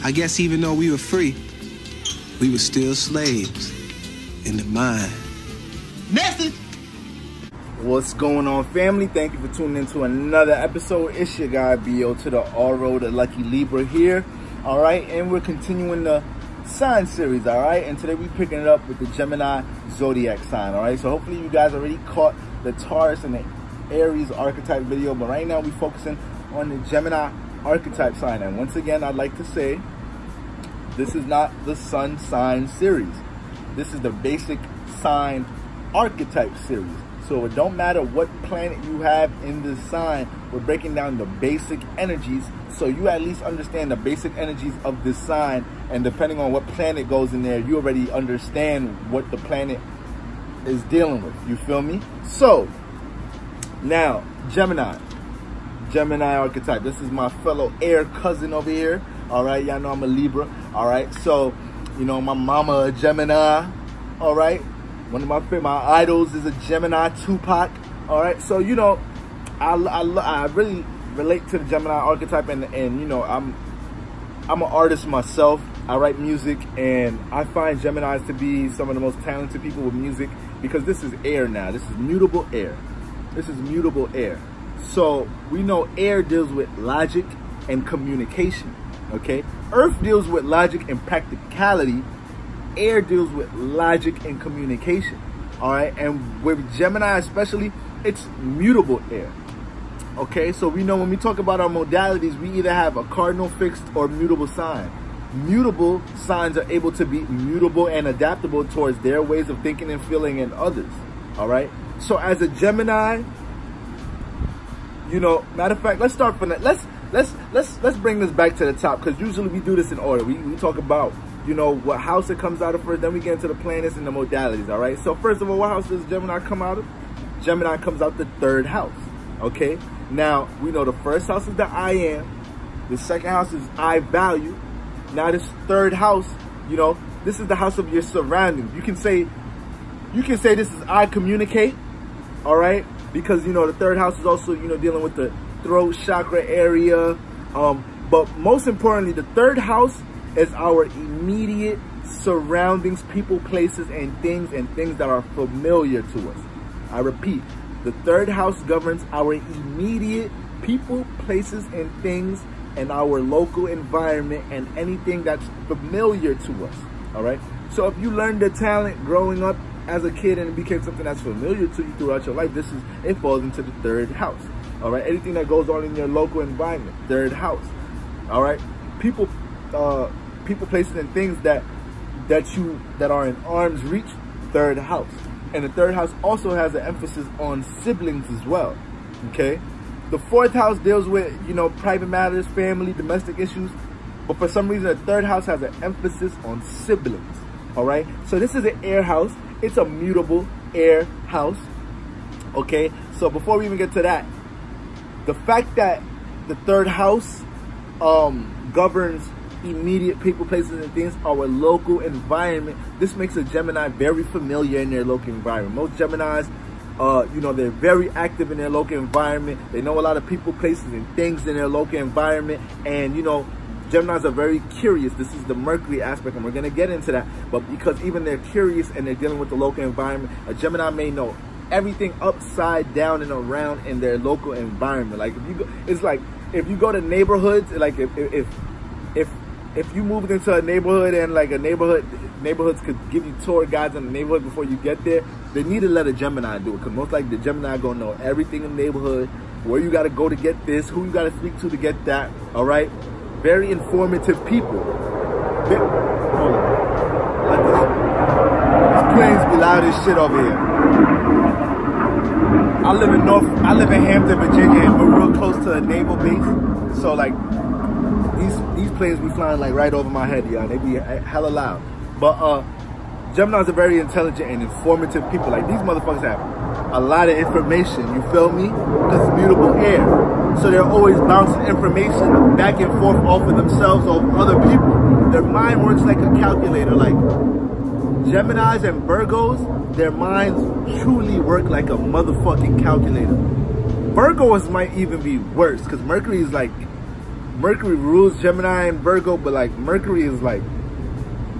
I guess even though we were free, we were still slaves in the mind. Message! What's going on, family? Thank you for tuning in to another episode. It's your guy, B.O. to the R.O. the Lucky Libra here. All right, and we're continuing the sign series, all right? And today we're picking it up with the Gemini zodiac sign, all right? So hopefully you guys already caught the Taurus and the Aries archetype video, but right now we're focusing on the Gemini archetype sign. And once again, I'd like to say this is not the sun sign series. This is the basic sign archetype series. So it don't matter what planet you have in this sign, we're breaking down the basic energies so you at least understand the basic energies of this sign, and depending on what planet goes in there, you already understand what the planet is dealing with. You feel me? So now, Gemini archetype. This is my fellow air cousin over here. All right, y'all know I'm a Libra. All right, so you know my mama a Gemini. All right. One of my idols is a Gemini, Tupac. All right, so you know, I really relate to the Gemini archetype, and you know, I'm an artist myself. I write music, and I find Geminis to be some of the most talented people with music because this is air now. This is mutable air. This is mutable air. So we know air deals with logic and communication. Okay, Earth deals with logic and practicality. Air deals with logic and communication. All right, and with Gemini especially, it's mutable air. Okay, so we know when we talk about our modalities, we either have a cardinal, fixed, or mutable sign. Mutable signs are able to be mutable and adaptable towards their ways of thinking and feeling in others. All right, so as a Gemini, you know, matter of fact, let's start from that. Let's bring this back to the top, because usually we do this in order. We talk about, you know, what house it comes out of first, then we get into the planets and the modalities, all right? So first of all, what house does Gemini come out of? Gemini comes out the third house, okay? Now, we know the first house is the I am, the second house is I value. Now this third house, you know, this is the house of your surroundings. You can say this is I communicate, all right? Because, you know, the third house is also, you know, dealing with the throat chakra area. But most importantly, the third house is our immediate surroundings, people, places, and things that are familiar to us. I repeat, the third house governs our immediate people, places, and things, and our local environment, and anything that's familiar to us. All right. So if you learned the talent growing up as a kid and it became something that's familiar to you throughout your life, it falls into the third house. All right. Anything that goes on in your local environment, third house. All right. People, places, and things that are in arm's reach, third house. And the third house also has an emphasis on siblings as well. Okay. The fourth house deals with, you know, private matters, family, domestic issues. But for some reason, the third house has an emphasis on siblings. All right. So this is an air house. It's a mutable air house. Okay. So before we even get to that, the fact that the third house governs immediate people, places, and things, our local environment, this makes a Gemini very familiar in their local environment. Most Geminis, you know, they're very active in their local environment. They know a lot of people, places, and things in their local environment. And, you know, Geminis are very curious. This is the Mercury aspect, and we're going to get into that. But because even they're curious and they're dealing with the local environment, a Gemini may know everything upside down and around in their local environment. Like if you go, it's like if you go to neighborhoods, like if you moved into a neighborhood and like neighborhoods could give you tour guides in the neighborhood before you get there, they need to let a Gemini do it, because most likely the Gemini gonna know everything in the neighborhood, where you gotta go to get this, who you gotta speak to get that. All right, very informative people. Hold on. Let these planes be loud as shit over here. I live in Hampton, Virginia, and we're real close to a naval base. So like these planes be flying like right over my head, y'all. They be hella loud. But Geminis are very intelligent and informative people. Like these motherfuckers have a lot of information, you feel me? Because it's mutable air. So they're always bouncing information back and forth off of themselves, off of other people. Their mind works like a calculator. Like Geminis and Virgos, their minds truly work like a motherfucking calculator. Virgos might even be worse, because Mercury is like Mercury rules Gemini and Virgo, but like Mercury is like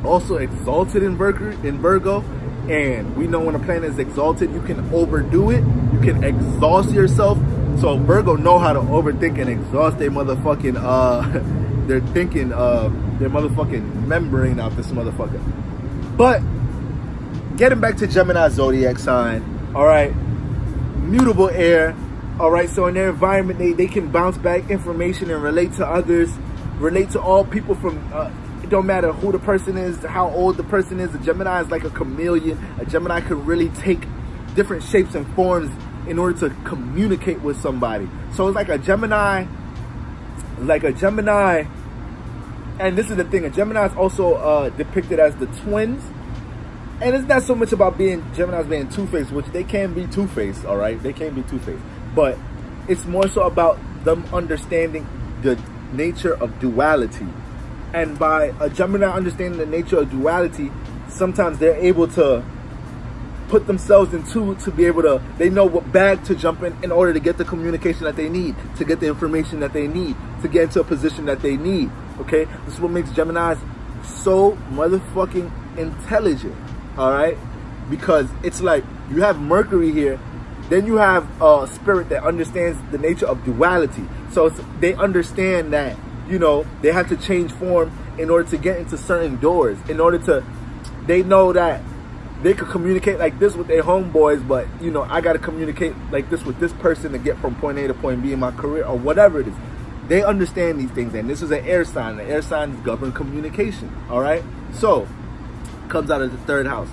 also exalted in Virgo, and we know when a planet is exalted, you can overdo it, you can exhaust yourself. So Virgo know how to overthink and exhaust their motherfucking their thinking, their motherfucking membrane out this motherfucker. But getting back to Gemini zodiac sign, all right, mutable air. All right, so in their environment, they can bounce back information and relate to others, relate to all people from, it don't matter who the person is, how old the person is. A Gemini is like a chameleon. A Gemini can really take different shapes and forms in order to communicate with somebody. So it's like a Gemini, and this is the thing, a Gemini is also depicted as the twins. And it's not so much about Geminis being two-faced, which they can be two-faced, all right? They can be two-faced. But it's more so about them understanding the nature of duality. And by a Gemini understanding the nature of duality, sometimes they're able to put themselves in two to be able to, they know what bag to jump in order to get the communication that they need, to get the information that they need, to get into a position that they need, okay? This is what makes Geminis so motherfucking intelligent, all right? Because it's like, you have Mercury here, then you have a spirit that understands the nature of duality. So they understand that, you know, they have to change form in order to get into certain doors. In order to, they know that they could communicate like this with their homeboys, but, you know, I got to communicate like this with this person to get from point A to point B in my career or whatever it is. They understand these things, and this is an air sign. The air signs govern communication, all right? So, comes out of the third house,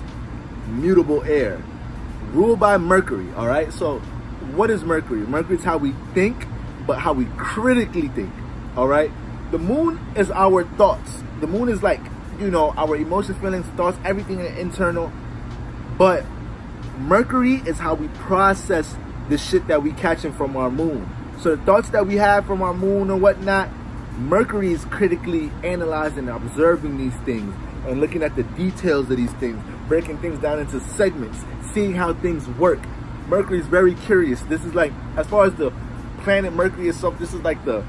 mutable air. Ruled by Mercury, all right? So what is Mercury? Mercury is how we think, but how we critically think, all right? The moon is our thoughts. The moon is like, you know, our emotions, feelings, thoughts, everything internal. But Mercury is how we process the shit that we catching from our moon. So the thoughts that we have from our moon or whatnot, Mercury is critically analyzing and observing these things and looking at the details of these things, breaking things down into segments, seeing how things work. Mercury is very curious. This is like, as far as the planet Mercury itself, this is like the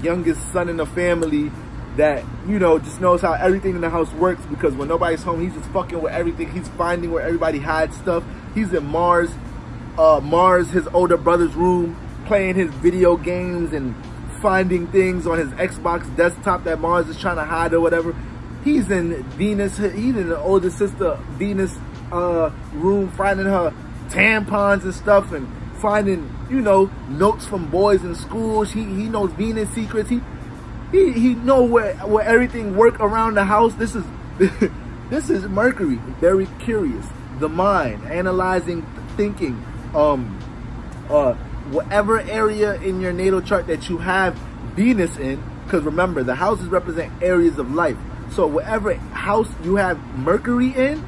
youngest son in the family that, you know, just knows how everything in the house works, because when nobody's home, he's just fucking with everything. He's finding where everybody hides stuff. He's in Mars, his older brother's room, playing his video games and finding things on his Xbox desktop that Mars is trying to hide or whatever. He's in Venus, he's in the older sister Venus room, finding her tampons and stuff, and finding, you know, notes from boys in school. He knows Venus secrets. He know where everything work around the house. This is this is Mercury, very curious. The mind, analyzing, thinking, whatever area in your natal chart that you have Venus in, because remember, the houses represent areas of life. So whatever house you have Mercury in,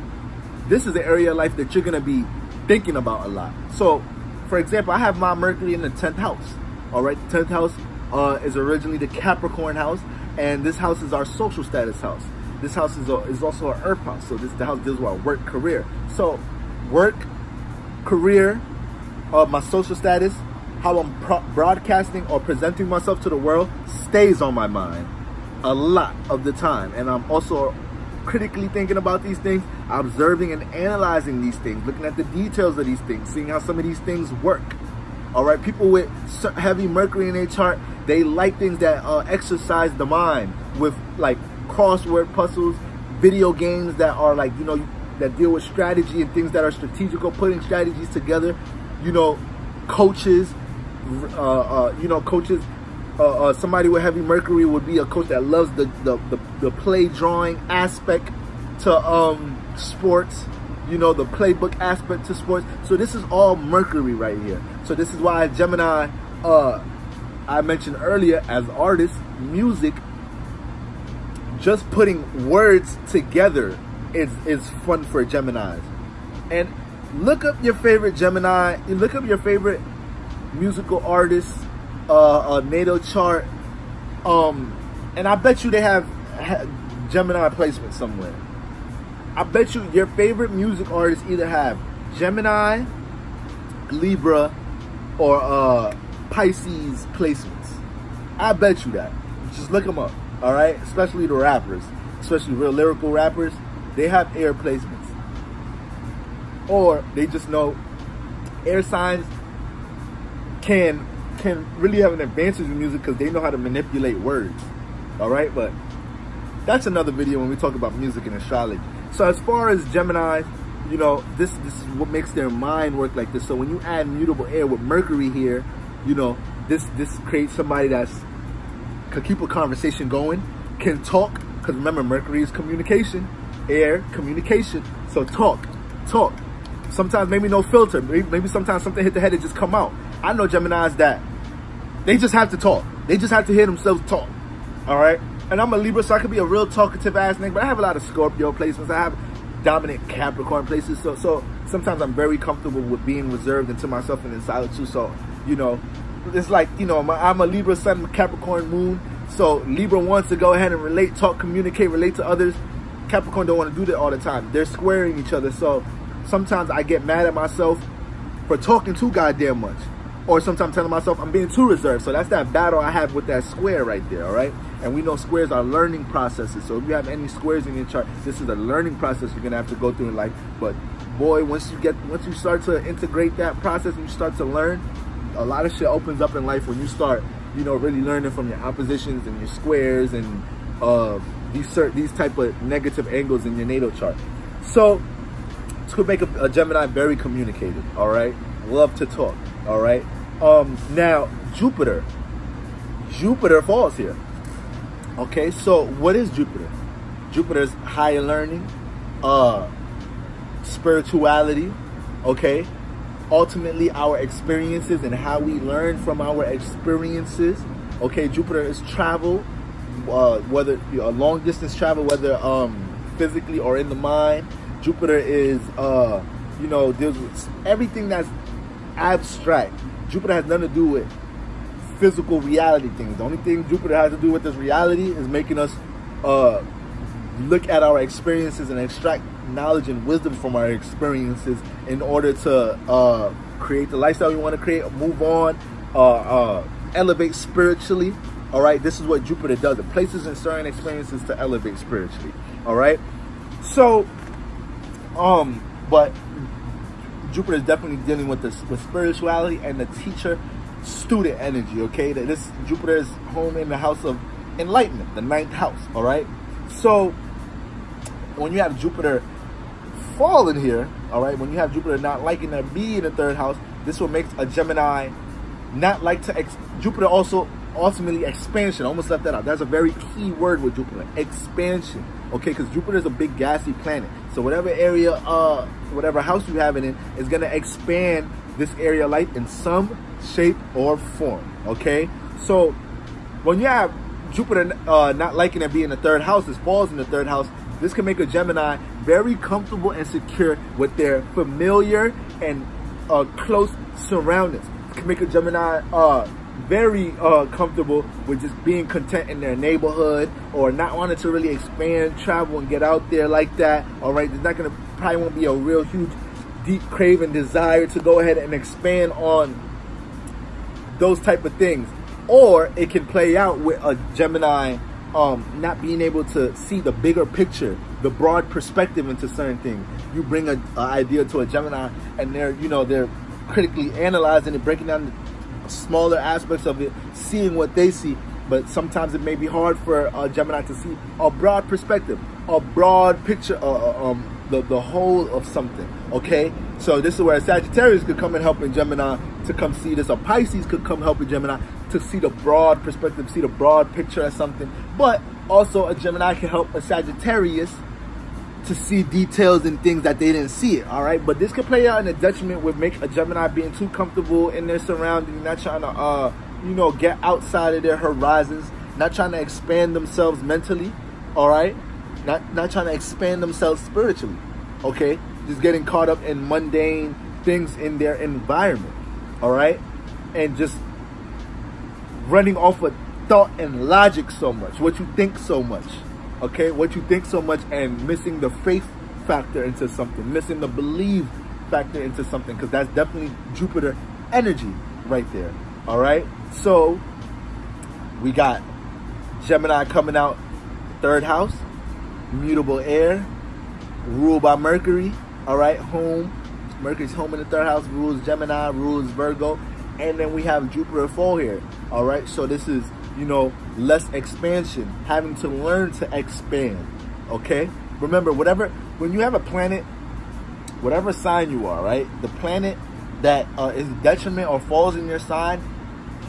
this is the area of life that you're going to be thinking about a lot. So, for example, I have my Mercury in the 10th house. All right, the 10th house is originally the Capricorn house, and this house is our social status house. This house is also our Earth house. So the house deals with our work, career. So work, career, my social status, how I'm broadcasting or presenting myself to the world stays on my mind a lot of the time. And I'm also critically thinking about these things, observing and analyzing these things, looking at the details of these things, seeing how some of these things work. All right, people with heavy Mercury in their chart, they like things that exercise the mind, with like crossword puzzles, video games that are like, you know, that deal with strategy and things that are strategical, putting strategies together. You know, coaches, somebody with heavy Mercury would be a coach that loves the play drawing aspect to sports, you know, the playbook aspect to sports. So this is all Mercury right here. So this is why Gemini, I mentioned earlier, as artists, music, just putting words together is fun for Geminis. And look up your favorite Gemini, you look up your favorite musical artists, natal chart, and I bet you they have Gemini placement somewhere. I bet you your favorite music artists either have Gemini, Libra, or Pisces placements. I bet you that. Just look them up, all right? Especially the rappers, especially real lyrical rappers. They have air placements. Or they just know air signs can really have an advantage in music because they know how to manipulate words, all right? But that's another video when we talk about music and astrology. So as far as Gemini, you know, this is what makes their mind work like this. So when you add mutable air with Mercury here, you know, this creates somebody that's can keep a conversation going, can talk, because remember, Mercury is communication, air, communication. So talk. Sometimes maybe no filter. Maybe sometimes something hit the head and just come out. I know Geminis that they just have to talk. They just have to hear themselves talk. All right? And I'm a Libra, so I could be a real talkative ass nigga, but I have a lot of Scorpio placements. I have dominant Capricorn places. So sometimes I'm very comfortable with being reserved into myself and in solitude. So, you know, it's like, you know, I'm a Libra sun, Capricorn moon. So Libra wants to go ahead and relate, talk, communicate, relate to others. Capricorn don't want to do that all the time. They're squaring each other. So sometimes I get mad at myself for talking too goddamn much. Or sometimes telling myself I'm being too reserved. So that's that battle I have with that square right there, all right? And we know squares are learning processes. So if you have any squares in your chart, this is a learning process you're gonna have to go through in life. But boy, once you start to integrate that process and you start to learn, a lot of shit opens up in life when you start, you know, really learning from your oppositions and your squares and these type of negative angles in your natal chart. So this could make a Gemini very communicative, all right? Love to talk, all right? Now, Jupiter falls here. Okay, so what is Jupiter? Jupiter is higher learning, spirituality, okay? Ultimately, our experiences and how we learn from our experiences. Okay, Jupiter is travel, whether long distance travel, whether physically or in the mind. Jupiter is, you know, deals with everything that's abstract. Jupiter has nothing to do with physical reality things. The only thing Jupiter has to do with this reality is making us look at our experiences and extract knowledge and wisdom from our experiences in order to create the lifestyle we want to create, move on, elevate spiritually. All right, this is what Jupiter does. It places in certain experiences to elevate spiritually. All right, so but Jupiter is definitely dealing with spirituality and the teacher-student energy. Okay, this Jupiter is home in the house of enlightenment, the 9th house. All right, so when you have Jupiter falling here, all right, when you have Jupiter not liking to be in the 3rd house, this will make a Gemini not like to Jupiter also ultimately expansion. I almost left that out. That's a very key word with Jupiter, expansion. Okay, because Jupiter is a big gassy planet. So whatever area, whatever house you have it in is going to expand this area of life in some shape or form. Okay, so when you have Jupiter not liking to be in the 3rd house, this falls in the 3rd house, this can make a Gemini very comfortable and secure with their familiar and close surroundings. It can make a Gemini very comfortable with just being content in their neighborhood or not wanting to really expand, travel, and get out there like that. All right, there's not gonna probably won't be a real huge, deep craving desire to go ahead and expand on those type of things. Or it can play out with a Gemini not being able to see the bigger picture, the broad perspective into certain things. You bring an idea to a Gemini and they're critically analyzing it, breaking down the smaller aspects of it, seeing what they see. But sometimes it may be hard for a Gemini to see a broad perspective, a broad picture, the whole of something. Okay, so this is where a Sagittarius could come and help a Gemini to come see this. A Pisces could come help a Gemini to see the broad perspective, see the broad picture of something. But also a Gemini can help a Sagittarius to see details and things that they didn't see it. All right, but this could play out in a detriment with make a Gemini being too comfortable in their surroundings, not trying to get outside of their horizons, not trying to expand themselves mentally. All right, not trying to expand themselves spiritually. Okay, just getting caught up in mundane things in their environment. All right, and just running off of thought and logic so much, what you think so much. Okay, what you think so much, and missing the faith factor into something, missing the believe factor into something, because that's definitely Jupiter energy right there. All right, so we got Gemini coming out 3rd house, mutable air, ruled by Mercury. All right, home. Mercury's home in the 3rd house, rules Gemini, rules Virgo. And then we have Jupiter fall here. All right, so this is, you know, less expansion, having to learn to expand. Okay, remember, when you have a planet, whatever sign you are, right, the planet that is detriment or falls in your sign,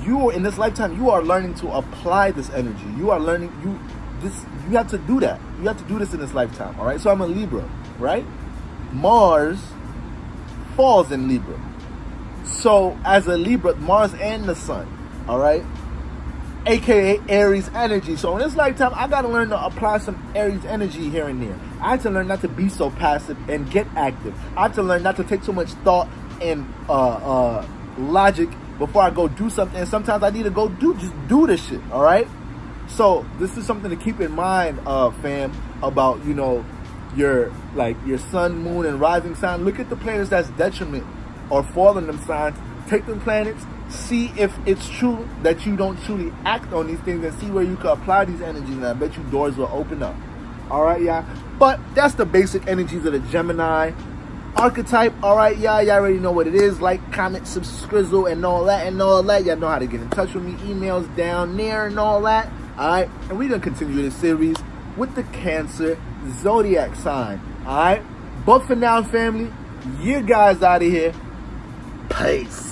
you in this lifetime, you are learning to apply this energy. You are learning, you have to do that. You have to do this in this lifetime. All right, so I'm a Libra, right? Mars falls in Libra. So as a Libra, Mars and the Sun, all right, aka Aries energy. So in this lifetime, I gotta learn to apply some Aries energy here and there. I have to learn not to be so passive and get active. I have to learn not to take so much thought and logic before I go do something. And sometimes I need to go just do this shit, all right? So this is something to keep in mind, fam, about, you know, your sun, moon, and rising sign. Look at the planets that's detriment or fall in them signs. Take them planets, see if it's true that you don't truly act on these things, and see where you can apply these energies, and I bet you doors will open up. All right, y'all. But that's the basic energies of the Gemini archetype. All right, y'all already know what it is. Like, comment, subscribe, and all that, Y'all know how to get in touch with me. Emails down there and all that. All right, and we're gonna continue this series with the Cancer zodiac sign. All right, but for now, family, you guys out of here. Peace.